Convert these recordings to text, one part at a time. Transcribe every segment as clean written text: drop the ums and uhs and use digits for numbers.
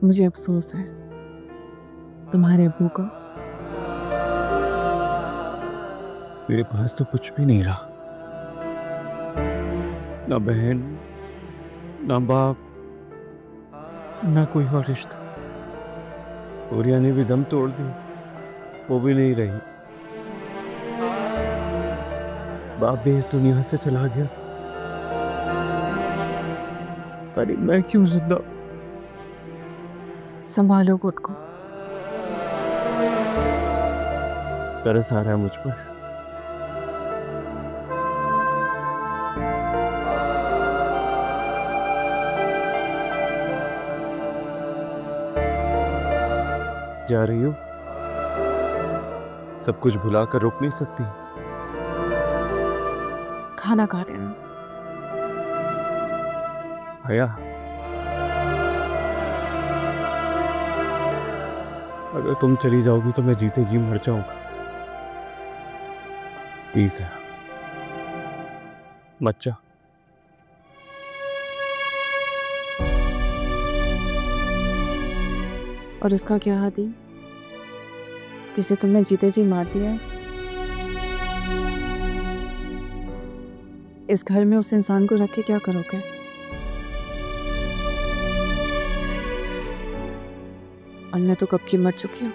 मुझे अफसोस है तुम्हारे अब्बू का। मेरे पास तो कुछ भी नहीं रहा, ना बहन, ना बाप, ना कोई और रिश्ता। औरिया ने भी दम तोड़ दी, वो भी नहीं रही। बाप भी इस दुनिया से चला गया, तारी मैं क्यों जिंदा? संभालो खुद को। तरस आ रहा है मुझ पर। जा रही हो? सब कुछ भुला कर रुक नहीं सकती? खाना खा रहे हैं। हया, अगर तुम चली जाओगी तो मैं जीते जी मर जाऊंगा। प्लीज है, मत जा। और उसका क्या हादी जिसे तुमने जीते जी मार दिया है? इस घर में उस इंसान को रख के क्या करोगे? और मैं तो कब की मर चुकी हूं।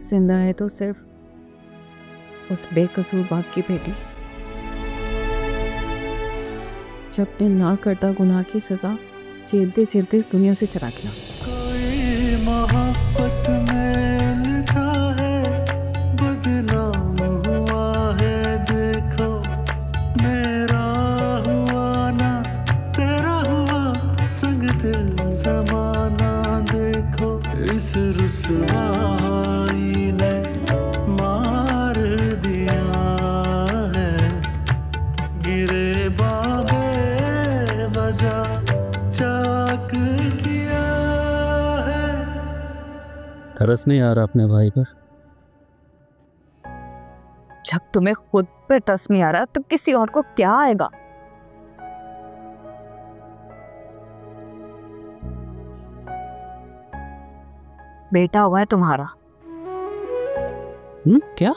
जिंदा है तो सिर्फ उस बेकसूर बाप की बेटी जो अपने ना करता गुनाह की सजा झेलते झेलते इस दुनिया से चला गया। कोई मोहब्बत में उलझा है, बदनाम हुआ है, देखो मेरा हुआ ना तेरा हुआ, संग दिल जमाना देखो, इस रुसवाई ने मार दिया है, गिरे बाबे वजह चाक किया है। तरस नहीं आ रहा अपने भाई पर? जब तुम्हें खुद पे तरस नहीं आ रहा तो किसी और को क्या आएगा? बेटा हुआ है तुम्हारा। क्या?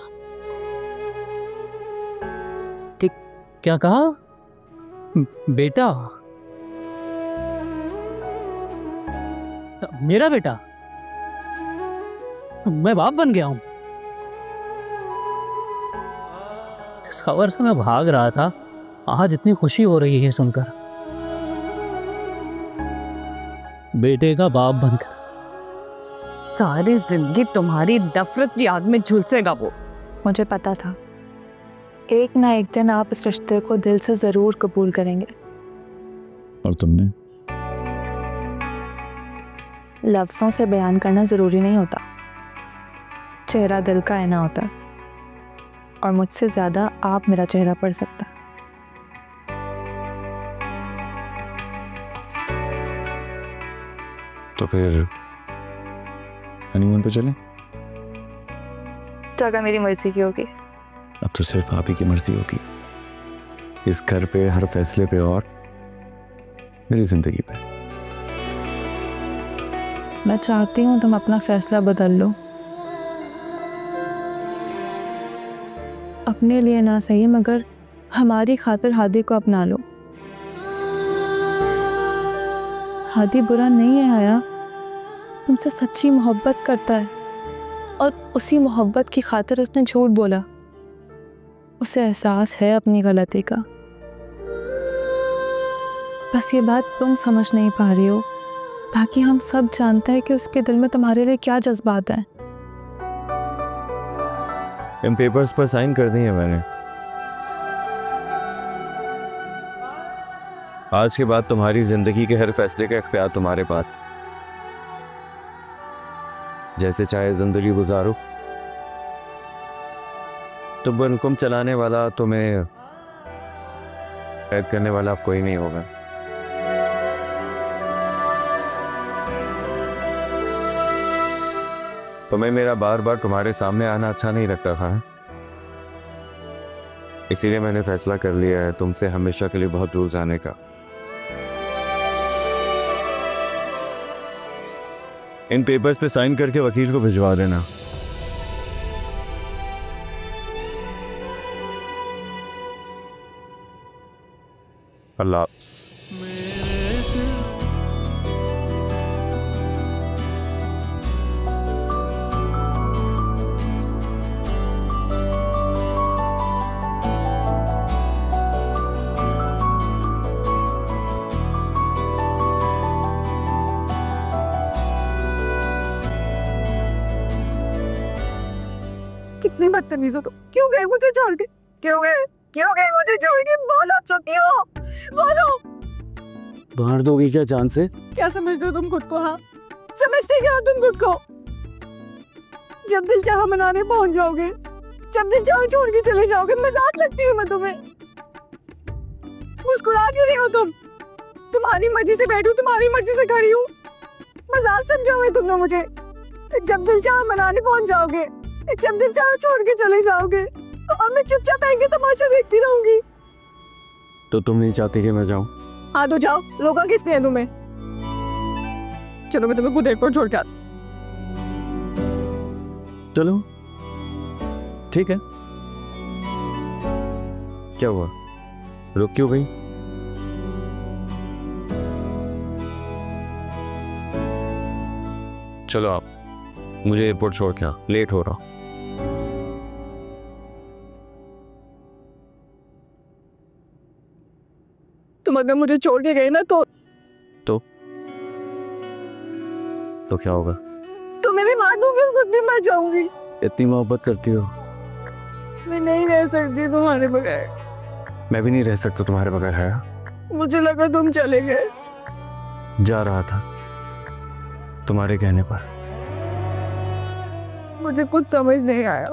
क्या कहा? बेटा? मेरा बेटा? मैं बाप बन गया हूं? इस खबर से मैं भाग रहा था, आज इतनी खुशी हो रही है सुनकर। बेटे का बाप बनकर। सारी जिंदगी तुम्हारी नफरत की आग में झुलसेगा वो। मुझे पता था एक ना एक दिन आप इस रिश्ते को दिल से जरूर कबूल करेंगे। और तुमने? लफ्ज़ों से बयान करना ज़रूरी नहीं होता, चेहरा दिल का आईना होता है, और मुझसे ज़्यादा आप मेरा चेहरा पढ़ सकता है। तो फिर हनीमून पे चलें? जगह मेरी मर्जी की होगी। अब तो सिर्फ आप ही की मर्जी होगी, इस घर पे, हर फैसले पे और मेरी जिंदगी पे। मैं चाहती हूँ तुम अपना फैसला बदल लो, अपने लिए ना सही मगर हमारी खातिर हादी को अपना लो। हादी बुरा नहीं है हया, तुमसे सच्ची मोहब्बत करता है, और उसी मोहब्बत की खातिर उसने झूठ बोला। उसे एहसास है अपनी गलती का, बस ये बात तुम समझ नहीं पा रही हो। बाकी हम सब जानते हैं कि उसके दिल में तुम्हारे लिए क्या जज्बात हैं। इन पेपर्स पर साइन कर दी है मैंने। आज के बाद तुम्हारी जिंदगी के हर फैसले का इख्तियार तुम्हारे पास। जैसे चाहे जिंदगी गुजारो। तो हुक्म चलाने वाला, तुम्हें कैद करने वाला अब कोई नहीं होगा। तुम्हें मेरा बार बार तुम्हारे सामने आना अच्छा नहीं लगता था, इसीलिए मैंने फैसला कर लिया है तुमसे हमेशा के लिए बहुत दूर जाने का। इन पेपर्स पे साइन करके वकील को भिजवा देना। अल्लाह हाफ़िज़। कितनी बदतमीज हो तुम। क्यों गए मुझे छोड़ के? क्यों गए मुझे छोड़ के? बोलो तो क्यों? बोलो। मार दोगी क्या जान से? क्या समझते हो तुम खुद को? हाँ, समझते क्या हो तुम खुद को? जब दिल चाहा मनाने पहुंच जाओगे, जब दिल चाहा छोड़ के चले जाओगे, मजाक लगती हूँ मैं तुम्हें। मुस्कुरा क्यों रही हो तुम? तुम्हारी मर्जी से बैठूं, तुम्हारी मर्जी से खड़ी हूँ, मजाक समझोगे तुमने मुझे? जब दिल चाहा मनाने पहुंच जाओगे, जब दिल चाहा छोड़ के चले जाओगे, और मैं चुपचाप बैठ के तमाशा देखती रहूंगी। तो तुम नहीं चाहती कि मैं जाऊं? हाँ तो जाओ, रोका किसने है तुम्हें? चलो मैं तुम्हें खुद एयरपोर्ट छोड़ के आती। चलो ठीक है। क्या हुआ, रुक क्यों गई? चलो आप मुझे एयरपोर्ट छोड़ के आ, लेट हो रहा। तुम अगर मुझे छोड़ के गए ना तो क्या होगा? तुम्हें भी मार दूंगी और खुद भी मर जाऊंगी। इतनी मोहब्बत करती हो? मैं नहीं रह सकती तुम्हारे बगैर। मैं भी नहीं रह सकता तुम्हारे बगैर। है मुझे लगा तुम चले गए। जा रहा था तुम्हारे कहने पर। मुझे कुछ समझ नहीं आया।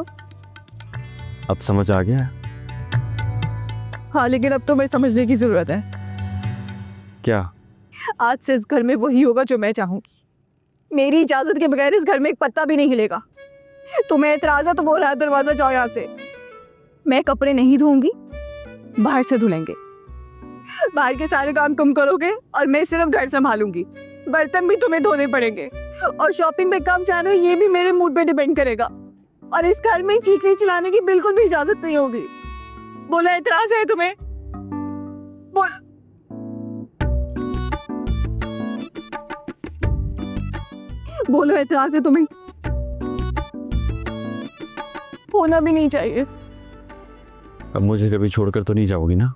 अब समझ आ गया? हाँ, लेकिन अब तुम्हें समझने की जरूरत है। क्या? आज से इस घर में वही होगा जो मैं चाहूंगी। मेरी इजाजत के बगैर इस घर में एक पत्ता भी नहीं हिलेगा। तुम्हें एतराज है तो वो रहा, दरवाजा जाओ यहाँ से। मैं कपड़े नहीं धोऊंगी, बाहर से धुलेंगे। बाहर के सारे काम तुम करोगे और मैं सिर्फ घर संभालूंगी। बर्तन भी तुम्हें धोने पड़ेंगे और शॉपिंग पे कम जाना ये भी मेरे मूड पे डिपेंड करेगा। और इस घर में चीखने चिल्लाने की बिल्कुल भी इजाजत नहीं होगी। बोला एतराज है तुम्हें? बोलो एतराज है तुम्हें? होना भी नहीं चाहिए। अब मुझे कभी छोड़कर तो नहीं जाओगी ना?